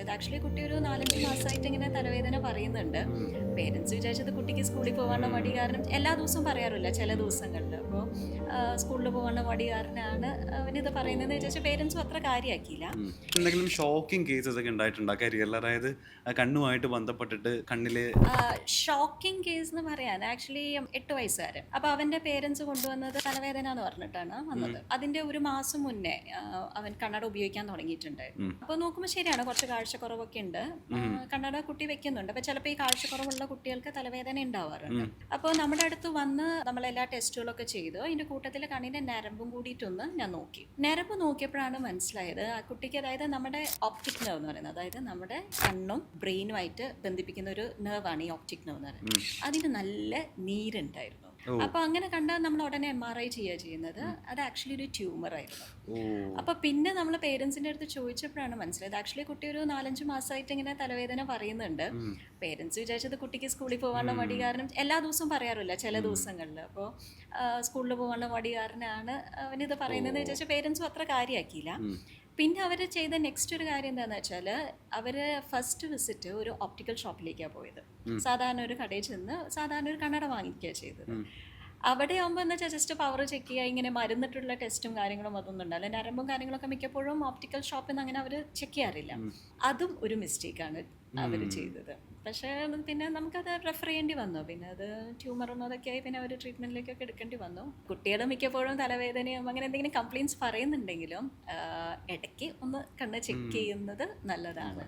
മനസ്സിലായത്. ആക്ച്വലി കുട്ടി ഒരു 4-5 മാസമായിട്ട് ഇങ്ങനെ തലവേദന പറയുന്നുണ്ട്. പേരൻസ് വിചാരിച്ചത് കുട്ടിക്ക് സ്കൂളിൽ പോകാനുള്ള മടി കാരണം എല്ലാ ദിവസവും പറയാറില്ല, ചില ദിവസങ്ങളിൽ. അപ്പോൾ സ്കൂളിൽ പോകാനുള്ള മടി കാരണമാണ് അവനിത് പറയുന്നതെന്ന് വിചാരിച്ചാൽ പേരൻസും അത്ര കാര്യമാക്കിയില്ല. എന്തെങ്കിലും ഷോക്കിംഗ് കേസസ് ഒക്കെ ഉണ്ടായിട്ടുണ്ടോ കരിയറിൽ? അതായത് കണ്ണുമായിട്ട് ബന്ധപ്പെട്ടിട്ട് കണ്ണില് ഷോക്കിംഗ് കേസ് എന്ന് പറയാൻ ആക്ച്വലി 8 വയസ്സുകാരൻ. അപ്പോൾ അവൻ്റെ പേരൻസ് കൊണ്ടുവന്നത് തലവേദന എന്ന് പറഞ്ഞിട്ടാണ് വന്നത്. അതിൻ്റെ ഒരു മാസം മുന്നേ അവൻ കണ്ണട ഉപയോഗിക്കാൻ തുടങ്ങിയിട്ടുണ്ടായിരുന്നു. അപ്പോൾ നോക്കുമ്പോൾ ശരിയാണ്, കുറച്ച് കാഴ്ചക്കുറവൊക്കെ ഉണ്ട്. കണ്ണട കുട്ടി വെക്കുന്നുണ്ട്. അപ്പോൾ ചിലപ്പോൾ ഈ കാഴ്ചക്കുറവുള്ള കുട്ടികൾക്ക് തലവേദന ഉണ്ടാവാറുണ്ട്. അപ്പോൾ നമ്മുടെ അടുത്ത് വന്ന് നമ്മളെല്ലാ ടെസ്റ്റുകളൊക്കെ ചെയ്തു. അതിൻ്റെ കൂട്ടത്തിൽ കണ്ണിൻ്റെ ഞരമ്പും കൂടിയിട്ടൊന്ന് ഞാൻ നോക്കി. ഞരമ്പ് നോക്കിയപ്പോഴാണ് മനസ്സിലായത് ആ കുട്ടിക്ക്, അതായത് നമ്മുടെ ഓപ്റ്റിക് നെർവ് എന്ന് പറയുന്നത്, അതായത് നമ്മുടെ കണ്ണും ബ്രെയിനുമായിട്ട് ബന്ധിപ്പിക്കുന്ന ഒരു നെർവാണ് ഈ ഓപ്റ്റിക് നെർവ് എന്ന് പറയുന്നത്. അതിന് നല്ല നീരുണ്ടായിരുന്നു. അപ്പൊ അങ്ങനെ കണ്ടാൽ നമ്മൾ ഉടനെ MRI ചെയ്യുക ചെയ്യുന്നത്. അത് ആക്ച്വലി ഒരു ട്യൂമർ ആയിരുന്നു. അപ്പൊ പിന്നെ നമ്മൾ പേരൻസിന്റെ അടുത്ത് ചോദിച്ചപ്പോഴാണ് മനസ്സിലായത് ആക്ച്വലി കുട്ടി ഒരു 4-5 മാസമായിട്ട് ഇങ്ങനെ തലവേദന പറയുന്നുണ്ട്. പേരൻസ് വിചാരിച്ചത് കുട്ടിക്ക് സ്കൂളിൽ പോകാനുള്ള മടി കാരണം എല്ലാ ദിവസവും പറയാറില്ല, ചില ദിവസങ്ങളിൽ. അപ്പോൾ സ്കൂളിൽ പോകാനുള്ള മടി കാരണമാണ് അവനിത് പറയുന്നതെന്ന് വിചാരിച്ചാൽ പേരൻസും അത്ര കാര്യമാക്കിയില്ല. പിന്നെ അവർ ചെയ്ത നെക്സ്റ്റ് ഒരു കാര്യം എന്താണെന്ന് വെച്ചാൽ, അവർ ഫസ്റ്റ് വിസിറ്റ് ഒരു ഓപ്റ്റിക്കൽ ഷോപ്പിലേക്കാണ് പോയത്. സാധാരണ ഒരു കടയിൽ ചെന്ന് സാധാരണ ഒരു കണ്ണട വാങ്ങിക്കുക ചെയ്തത്. അവിടെ ആകുമ്പോൾ എന്താ വെച്ചാൽ ജസ്റ്റ് പവർ ചെക്ക് ചെയ്യുക, ഇങ്ങനെ മരുന്നിട്ടുള്ള ടെസ്റ്റും കാര്യങ്ങളും അതൊന്നും ഉണ്ടല്ലോ. നരമ്പും കാര്യങ്ങളൊക്കെ മിക്കപ്പോഴും ഓപ്റ്റിക്കൽ ഷോപ്പിൽ നിന്ന് അങ്ങനെ അവർ ചെക്ക് ചെയ്യാറില്ല. അതും ഒരു മിസ്റ്റേക്കാണ് അവർ ചെയ്തത്. പക്ഷേ പിന്നെ നമുക്കത് റെഫർ ചെയ്യേണ്ടി വന്നു. പിന്നെ അത് ട്യൂമറും അതൊക്കെ ആയി പിന്നെ അവർ ട്രീറ്റ്മെൻറ്റിലേക്കൊക്കെ എടുക്കേണ്ടി വന്നു. കുട്ടികൾ മിക്കപ്പോഴും തലവേദനയും അങ്ങനെ എന്തെങ്കിലും കംപ്ലയിൻറ്റ്സ് പറയുന്നുണ്ടെങ്കിലും ഇടയ്ക്ക് ഒന്ന് കണ്ണ് ചെക്ക് ചെയ്യുന്നത് നല്ലതാണ്.